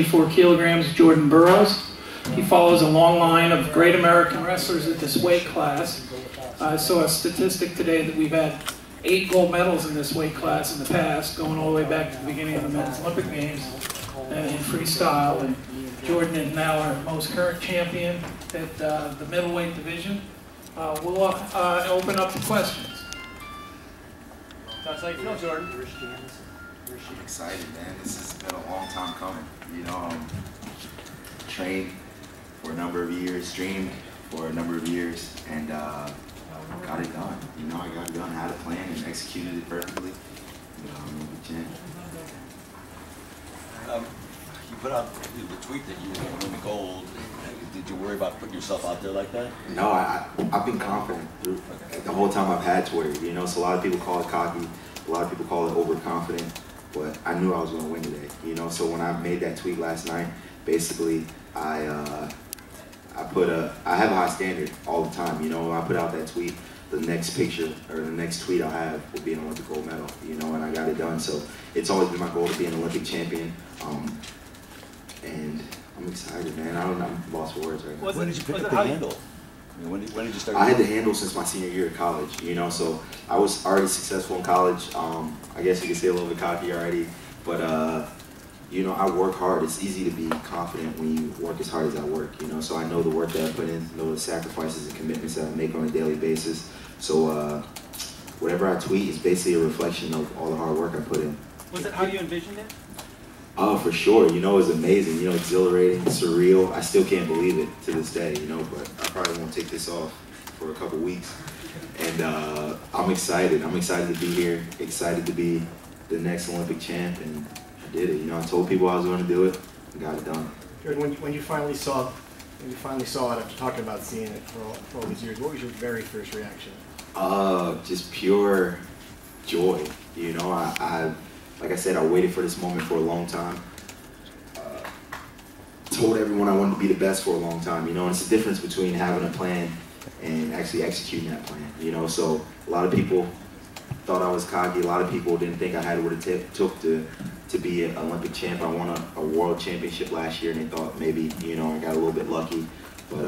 4 kilograms, Jordan Burroughs. He follows a long line of great American wrestlers at this weight class. I saw a statistic today that we've had 8 gold medals in this weight class in the past, going all the way back to the beginning of the men's Olympic Games in freestyle. And Jordan is now our most current champion at the middleweight division. We'll open up to questions. Sounds like you feel, Jordan. I'm excited, man. This has been a long time coming. You know, trained for a number of years, dreamed for a number of years, and got it done. You know, I got it done, had a plan, and executed it perfectly. You put out the tweet that you were going to win the gold. Did you worry about putting yourself out there like that? No, I've been confident through the whole time I've had Twitter. You know, so a lot of people call it cocky, a lot of people call it overconfident, but I knew I was going to win today. You know, so when I made that tweet last night, basically I have a high standard all the time. You know, when I put out that tweet, the next picture or the next tweet I'll have will be an Olympic gold medal. You know, and I got it done. So it's always been my goal to be an Olympic champion. And I'm excited, man. I'm lost for words right now. When did you pick up the handle? I mean, when did you start? I had the handle since my senior year of college, you know, so I was already successful in college. I guess you could say a little bit cocky already, but, you know, I work hard. It's easy to be confident when you work as hard as I work, you know, so I know the work that I put in, know the sacrifices and commitments that I make on a daily basis. So whatever I tweet is basically a reflection of all the hard work I put in. Was it how you envisioned it? Oh, for sure. You know, it was amazing. You know, exhilarating, surreal. I still can't believe it to this day, you know, but I probably won't take this off for a couple weeks. And I'm excited. I'm excited to be here, excited to be the next Olympic champ, and I did it. You know, I told people I was going to do it and got it done. Jordan, when you finally saw it after talking about seeing it for all these years, what was your very first reaction? Just pure joy. You know, like I said, I waited for this moment for a long time. Told everyone I wanted to be the best for a long time, you know, and it's the difference between having a plan and actually executing that plan, you know. So a lot of people thought I was cocky. A lot of people didn't think I had what it took to be an Olympic champ. I won a world championship last year, and they thought maybe, you know, I got a little bit lucky, but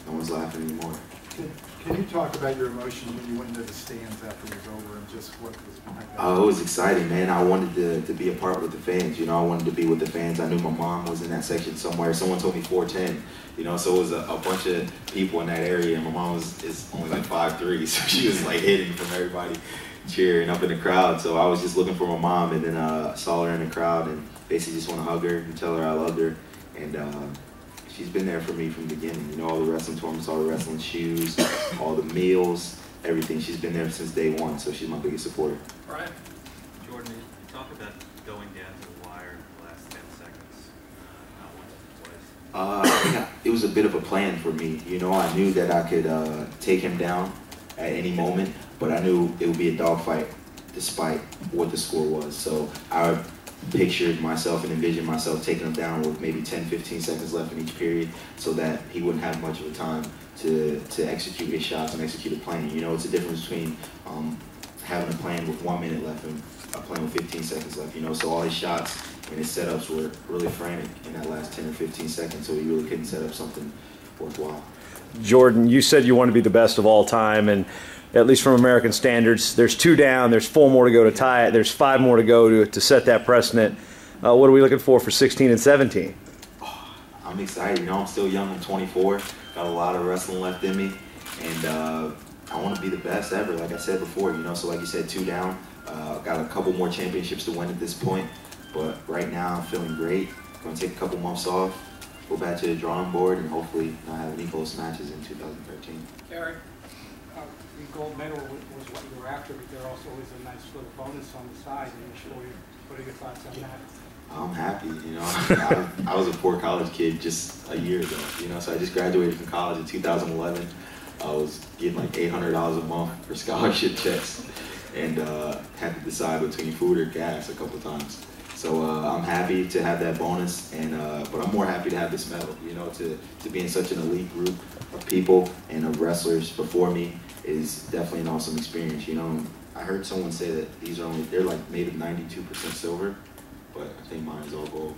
no one's laughing anymore. Can you talk about your emotions when you went into the stands after it was over and just what was behind that? It was exciting, man. I wanted to be a part with the fans. You know, I wanted to be with the fans. I knew my mom was in that section somewhere. Someone told me 4'10", you know, so it was a bunch of people in that area. And my mom is only like 5'3", so she was like hidden from everybody cheering up in the crowd. So I was just looking for my mom, and then saw her in the crowd and basically just want to hug her and tell her I loved her. And she's been there for me from the beginning. You know, all the wrestling tournaments, all the wrestling shoes, all the meals, everything. She's been there since day one, so she's my biggest supporter. Right. Jordan, you talk about going down to the wire in the last 10 seconds. Not once, but twice. It was a bit of a plan for me. You know, I knew that I could take him down at any moment, but I knew it would be a dogfight despite what the score was. So I pictured myself and envisioned myself taking him down with maybe 10-15 seconds left in each period so that he wouldn't have much of a time to execute his shots and execute a plan. You know, it's a difference between having a plan with 1 minute left and a plan with 15 seconds left. You know, so all his shots and his setups were really frantic in that last 10 or 15 seconds, so he really couldn't set up something worthwhile. Jordan, you said you want to be the best of all time, and at least from American standards, there's 2 down, there's 4 more to go to tie it, there's 5 more to go to set that precedent. What are we looking for 16 and 17? Oh, I'm excited. You know, I'm still young. I'm 24. Got a lot of wrestling left in me, and I want to be the best ever, like I said before. You know, so like you said, 2 down. Got a couple more championships to win at this point, but right now I'm feeling great. Going to take a couple months off, go back to the drawing board, and hopefully not have any close matches in 2013. Gary? The gold medal was what you were after, but there also was a nice little bonus on the side. What are your thoughts on that? I'm happy, you know. I was a poor college kid just a year ago, you know, so I just graduated from college in 2011. I was getting like $800 a month for scholarship checks, and had to decide between food or gas a couple times. So I'm happy to have that bonus, and but I'm more happy to have this medal, you know, to be in such an elite group of people and of wrestlers before me is definitely an awesome experience, you know. I heard someone say that they're like made of 92% silver, but I think mine is all gold.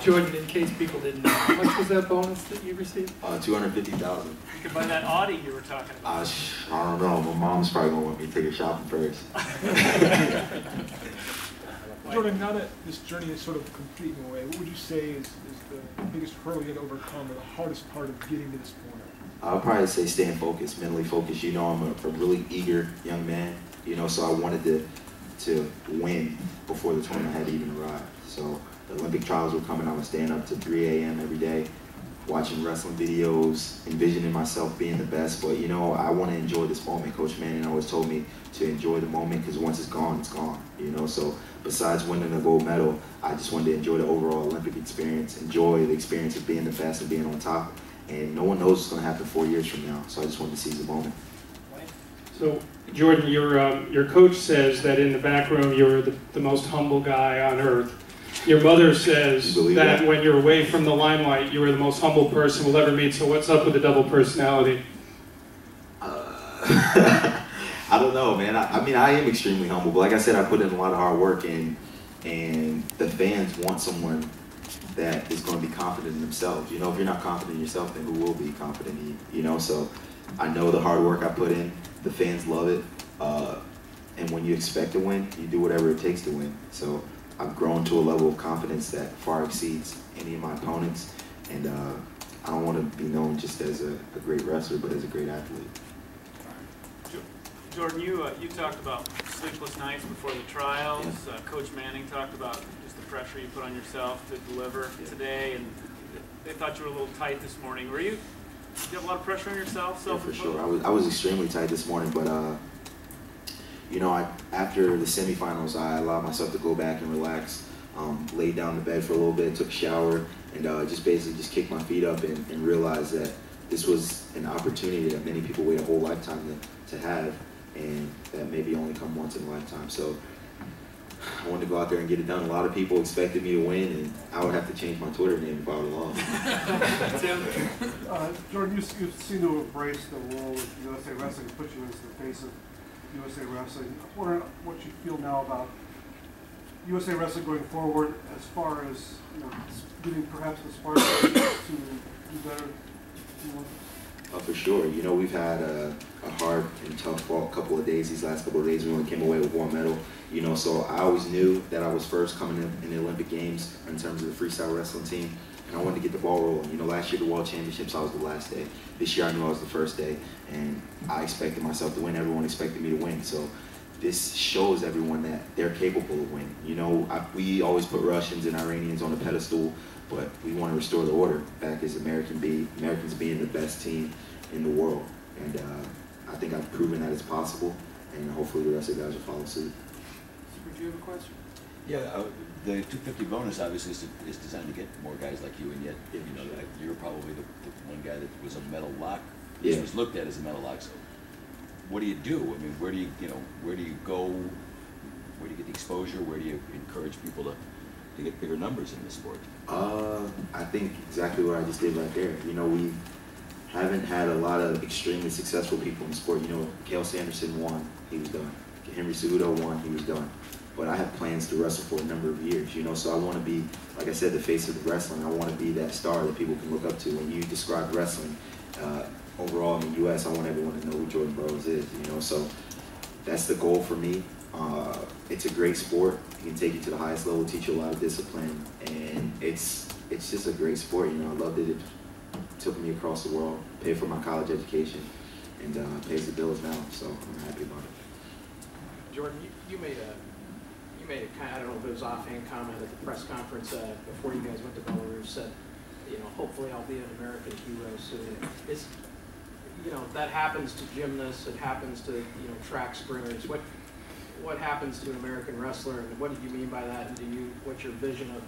Jordan, in case people didn't know, how much was that bonus that you received? $250,000. You could buy that Audi you were talking about. I don't know. My mom's probably gonna want me to take her shopping first. Jordan, now that this journey is sort of complete in a way, what would you say is the biggest hurdle you had to overcome, or the hardest part of getting to this point? I would probably say staying focused, mentally focused. You know, I'm a really eager young man. You know, so I wanted to win before the tournament had even arrived. So the Olympic trials were coming. I was staying up to 3 a.m. every day, watching wrestling videos, envisioning myself being the best. But, you know, I want to enjoy this moment. Coach Manning always told me to enjoy the moment because once it's gone, you know. So besides winning a gold medal, I just wanted to enjoy the overall Olympic experience, enjoy the experience of being the best and being on top. And no one knows what's going to happen 4 years from now. So I just wanted to seize the moment. So, Jordan, your coach says that in the back room you're the most humble guy on earth. Your mother says that when you're away from the limelight, you are the most humble person we'll ever meet. So what's up with the double personality? I don't know, man. I mean, I am extremely humble, but like I said, I put in a lot of hard work, and the fans want someone that is going to be confident in themselves. You know, if you're not confident in yourself, then who will be confident in you? You know, so I know the hard work I put in. The fans love it, and when you expect to win, you do whatever it takes to win. So I've grown to a level of confidence that far exceeds any of my opponents, and I don't want to be known just as a great wrestler, but as a great athlete. Jordan, you talked about sleepless nights before the trials. Yeah. Coach Manning talked about just the pressure you put on yourself to deliver today, and they thought you were a little tight this morning. Were you? Did you have a lot of pressure on yourself? Yeah, for sure. I was extremely tight this morning, but you know, after the semifinals, I allowed myself to go back and relax, laid down in the bed for a little bit, took a shower, and just basically kicked my feet up and realized that this was an opportunity that many people wait a whole lifetime to have, and that maybe only come once in a lifetime. So I wanted to go out there and get it done. A lot of people expected me to win, and I would have to change my Twitter name if I would have lost. Jordan, you seem to embrace the role of USA Wrestling and put you as the face of USA Wrestling. I wonder what you feel now about USA Wrestling going forward, as far as, you know, getting perhaps the spark to do better. For sure. You know, we've had a hard and tough couple of days. These last couple of days, we only came away with one medal. You know, so I always knew that I was first coming in the Olympic Games in terms of the freestyle wrestling team, and I wanted to get the ball rolling. You know, last year the World Championships, I was the last day. This year I knew I was the first day, and I expected myself to win. Everyone expected me to win. So this shows everyone that they're capable of winning. You know, we always put Russians and Iranians on a pedestal, but we want to restore the order back as Americans being the best team in the world. And I think I've proven that it's possible, and hopefully the rest of the guys will follow suit. Do you have a question? Yeah, the 250 bonus obviously is designed to get more guys like you, and yet, you know, you're probably the one guy that was a medal lock. This was looked at as a medal lock. So what do you do? I mean, where do you go? Where do you get the exposure? Where do you encourage people to get bigger numbers in this sport? I think exactly what I just did right there. You know, we haven't had a lot of extremely successful people in the sport. You know, Cael Sanderson won, he was done. Henry Cejudo won, he was done. But I have plans to wrestle for a number of years, you know, so I want to be, like I said, the face of the wrestling. I want to be that star that people can look up to. When you describe wrestling overall in the U.S., I want everyone to know who Jordan Burroughs is, you know, so that's the goal for me. It's a great sport. It can take you to the highest level, teach you a lot of discipline, and it's just a great sport, you know. I loved it. It took me across the world, paid for my college education, and pays the bills now, so I'm happy about it. Jordan, you made a kind of, I don't know if it was offhand comment at the press conference before you guys went to Belarus, said, you know, hopefully I'll be an American hero soon. It's, you know, that happens to gymnasts, it happens to, you know, track sprinters. What happens to an American wrestler, and what do you mean by that? And what's your vision of,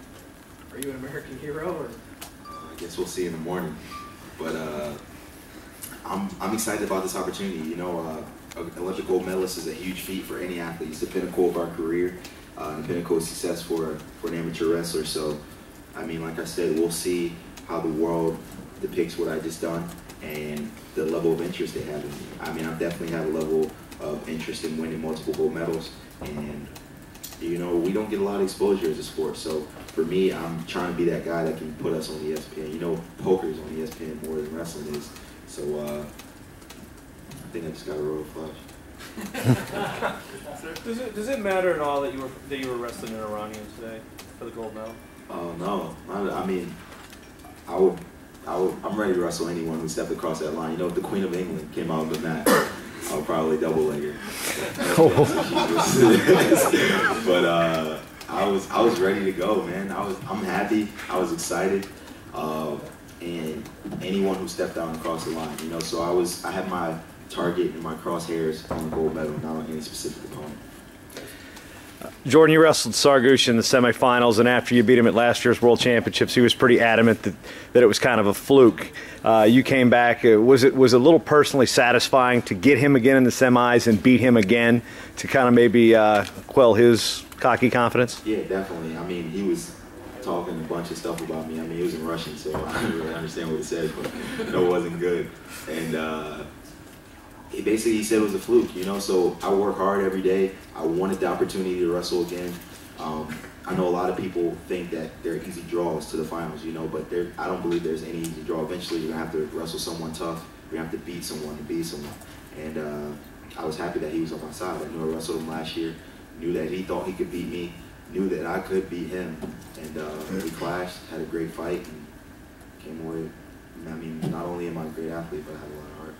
are you an American hero, or? I guess we'll see in the morning, but I'm excited about this opportunity. You know, an Olympic gold medalist is a huge feat for any athlete. It's the pinnacle of our career, the pinnacle of success for an amateur wrestler. So, I mean, like I said, we'll see how the world depicts what I just done and the level of interest they have in me. I mean, I definitely have a level of interest in winning multiple gold medals, and You know, we don't get a lot of exposure as a sport. So for me, I'm trying to be that guy that can put us on ESPN. You know, poker is on ESPN more than wrestling is. So I think I just got a royal flush. Does it matter at all that you were wrestling in Iranian today for the gold medal? Oh no! I mean, I'm ready to wrestle anyone who stepped across that line. You know, if the Queen of England came out of the mat, I would probably double leg her. But I was ready to go, man. I'm happy. I was excited, and anyone who stepped out and crossed the line, you know. So I had my target and my crosshairs on the gold medal, not on any specific opponent. Jordan, you wrestled Sargush in the semifinals, and after you beat him at last year's World Championships, he was pretty adamant that it was kind of a fluke. You came back. Was it a little personally satisfying to get him again in the semis and beat him again to kind of maybe quell his cocky confidence? Yeah, definitely. I mean, he was talking a bunch of stuff about me. I mean, he was in Russian, so I didn't really understand what he said, but no, it wasn't good. And he said it was a fluke, you know, so I work hard every day. I wanted the opportunity to wrestle again. I know a lot of people think that they're easy draws to the finals, you know, but I don't believe there's any easy draw. Eventually, you're going to have to wrestle someone tough. You're going to have to beat someone to beat someone. And I was happy that he was on my side. I knew I wrestled him last year, knew that he thought he could beat me, knew that I could beat him. And we clashed, had a great fight, and came away. I mean, not only am I a great athlete, but I had a lot of heart.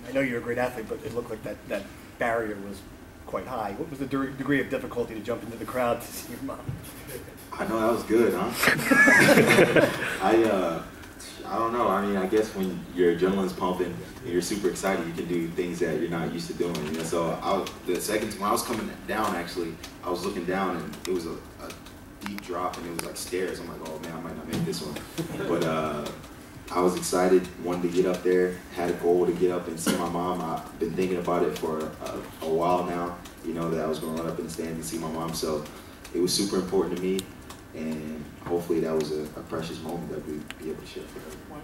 I know you're a great athlete, but it looked like that barrier was quite high. What was the degree of difficulty to jump into the crowd to see your mom? I know that was good, huh? I don't know. I mean, I guess when your adrenaline's pumping and you're super excited, you can do things that you're not used to doing. You know? So when I was coming down, actually, I was looking down and it was a deep drop and it was like stairs. I'm like, oh man, I might not make this one. But I was excited, wanted to get up there, had a goal to get up and see my mom. I've been thinking about it for a while now, you know, that I was going to run up in the stand and see my mom. So it was super important to me, and hopefully that was a precious moment that we'd be able to share for everyone.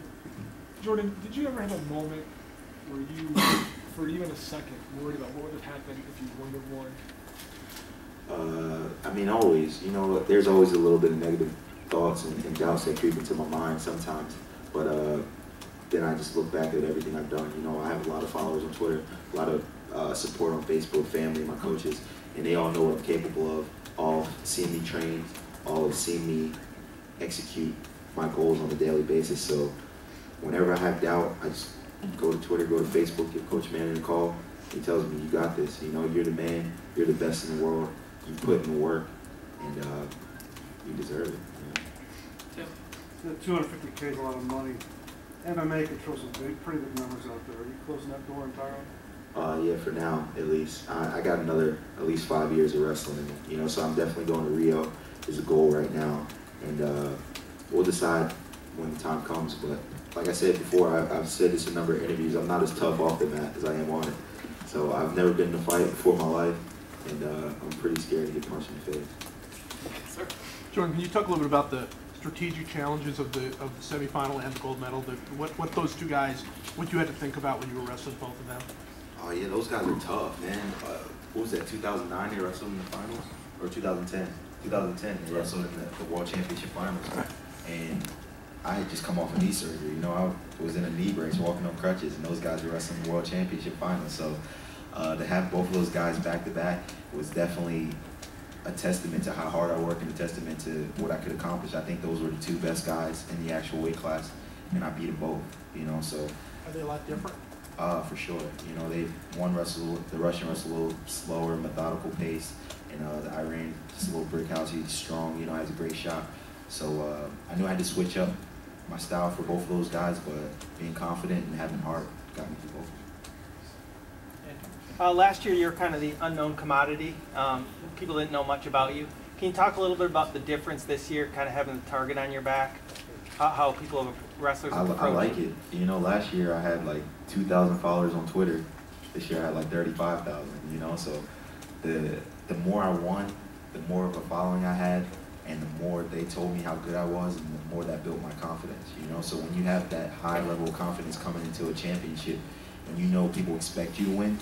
Jordan, did you ever have a moment where you, for even a second, worried about what would have happened if you wouldn't have won? I mean, always. You know, there's always a little bit of negative thoughts and doubts that creep into my mind sometimes. But then I just look back at everything I've done. You know, I have a lot of followers on Twitter, a lot of support on Facebook, family, my coaches, and they all know what I'm capable of, all seeing me train, all of seeing me execute my goals on a daily basis. So whenever I have doubt, I just go to Twitter, go to Facebook, give Coach Manning a call. He tells me, you got this. You know, you're the man. You're the best in the world. You put in the work, and you deserve it. Yeah. 250K is a lot of money. MMA can throw some pretty big numbers out there. Are you closing that door entirely? Yeah, for now, at least. I got another at least 5 years of wrestling, you know, so I'm definitely going to Rio is a goal right now. And we'll decide when the time comes. But like I said before, I've said this in a number of interviews, I'm not as tough off the mat as I am on it. So I've never been in a fight before in my life, and I'm pretty scared to get punched in the face. Sir. Jordan, can you talk a little bit about the strategic challenges of the semifinal and the gold medal? What those two guys, what you had to think about when you were wrestling both of them? Oh yeah, those guys are tough, man. What was that, 2009 they wrestled in the finals? Or 2010? 2010 they wrestled in the World Championship finals. And I had just come off a knee surgery. You know, I was in a knee brace walking on crutches, and those guys were wrestling in the World Championship finals. So to have both of those guys back to back was definitely a testament to how hard I work and a testament to what I could accomplish. I think those were the two best guys in the actual weight class, and I beat them both, you know, so. Are they a lot different? For sure. You know, the Russian wrestle a little slower, methodical pace, and the Iranian just a little brick house. He's strong, you know, has a great shot. So I knew I had to switch up my style for both of those guys, but being confident and having heart got me through both of them. Last year, you were kind of the unknown commodity. People didn't know much about you. Can you talk a little bit about the difference this year, kind of having the target on your back? How people, wrestlers, I like it. You know, last year I had like 2,000 followers on Twitter. This year I had like 35,000. You know, so the more I won, the more of a following I had, and the more they told me how good I was, and the more that built my confidence. You know, so when you have that high level of confidence coming into a championship, and you know people expect you to win,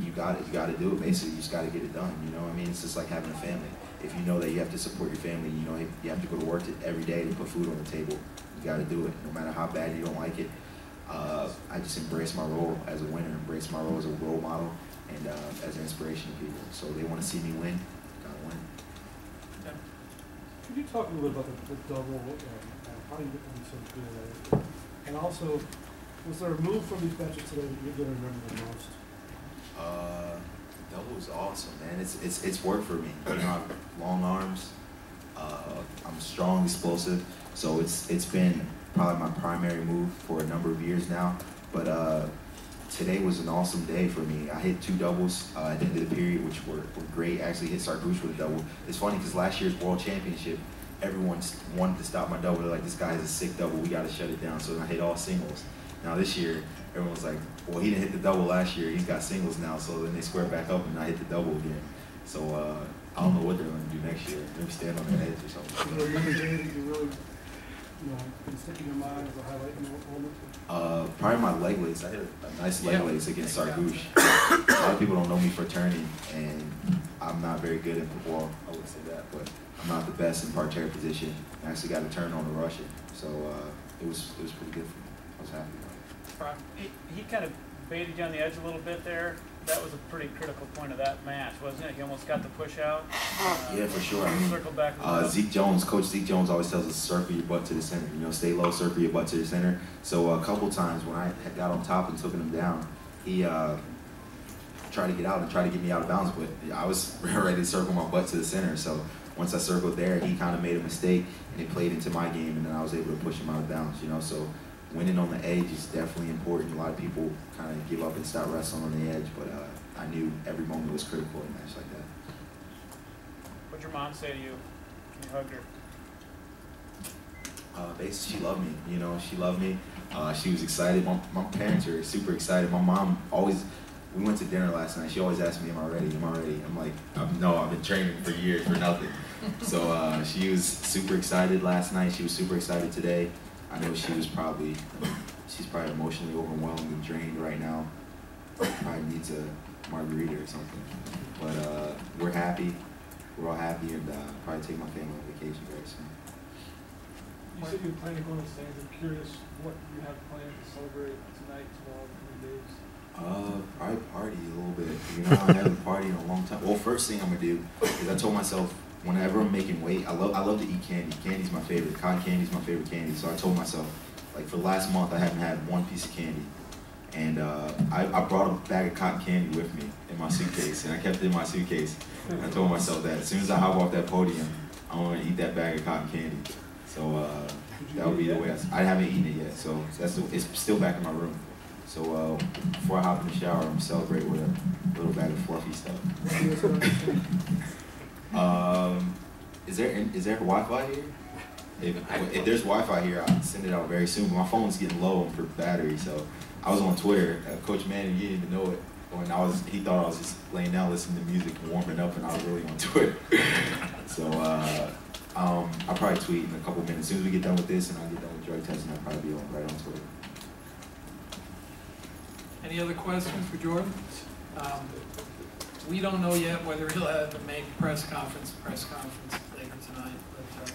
you got to do it. Basically, you just got to get it done. You know what I mean? It's just like having a family. If you know that you have to support your family, you know you have to go to work every day to put food on the table. You got to do it, no matter how bad you don't like it. I just embrace my role as a winner, embrace my role as a role model, and as an inspiration to people. So they want to see me win, gotta win. Yeah. Could you talk a little bit about the double and how you get them so good at it? And also, was there a move from these benches today that you're going to remember the most? The double is awesome, man. It's worked for me. You know, I have long arms. I'm strong, explosive. So it's been probably my primary move for a number of years now. But today was an awesome day for me. I hit 2 doubles at the end of the period, which were great. I actually hit Sargouche with a double. It's funny because last year's World Championship, everyone wanted to stop my double. They're like, this guy has a sick double. We got to shut it down. So I hit all singles. Now this year, everyone's like, well, he didn't hit the double last year. He's got singles now. So then they square back up and I hit the double again. So I don't know what they're going to do next year. Maybe stand on their edge or something. You really, been sticking in mind as a highlight in the moment? Probably my leg weights. I hit a nice leg weights against Sargouche. A lot of people don't know me for turning, and I'm not very good at football. I would say that, but I'm not the best in parterre position. I actually got a turn on the Russian, so it was pretty good for me. I was happy. He kind of baited you on the edge a little bit there. That was a pretty critical point of that match, wasn't it? He almost got the push out. Yeah, for sure. I mean, circle back. Coach Zeke Jones always tells us circle your butt to the center. You know, stay low, circle your butt to the center. So a couple times when I had got on top and took him down, he tried to get out and tried to get me out of bounds, but I was ready to circle my butt to the center. So once I circled there, he kind of made a mistake and it played into my game, and then I was able to push him out of bounds. You know, so winning on the edge is definitely important. A lot of people kind of give up and stop wrestling on the edge, but I knew every moment was critical in a match like that. What'd your mom say to you? Can you hug her? Basically, she loved me. You know, she loved me. She was excited. My parents are super excited. My mom always, we went to dinner last night. She always asked me, am I ready? Am I ready? I'm like, no, I've been training for years for nothing. So she was super excited last night. She was super excited today. I know she's probably emotionally overwhelmed and drained right now. Probably needs a margarita or something. But we're happy. We're all happy, and probably take my family on vacation very soon. You said you're planning on going to stands. I'm curious what you have planned to celebrate tonight, tomorrow, 3 days. Probably party a little bit. You know, I haven't partied in a long time. Well, first thing I'm gonna do is I told myself, whenever I'm making weight, I love to eat candy. Candy's my favorite. Cotton candy's my favorite candy. So I told myself, like for the last month, I haven't had one piece of candy. And I brought a bag of cotton candy with me in my suitcase, and I kept it in my suitcase. And I told myself that as soon as I hop off that podium, I'm gonna eat that bag of cotton candy. So that would be the way I haven't eaten it yet. So it's still back in my room. So before I hop in the shower, I'm gonna celebrate with a little bag of fluffy stuff. Is there Wi-Fi here? If there's Wi-Fi here, I'll send it out very soon. But my phone's getting low for battery, so I was on Twitter. Coach Manning, you didn't even know it. When he thought I was just laying down, listening to music and warming up, and I was really on Twitter. So I'll probably tweet in a couple minutes. As soon as we get done with this and I get done with drug testing, I'll probably be right on Twitter. Any other questions for Jordan? We don't know yet whether he'll have to make press conference later tonight, but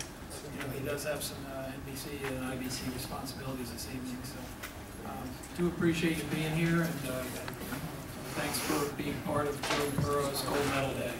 you know, he does have some NBC and IBC responsibilities this evening. So do appreciate you being here, and thanks for being part of Jordan Burroughs Gold Medal Day.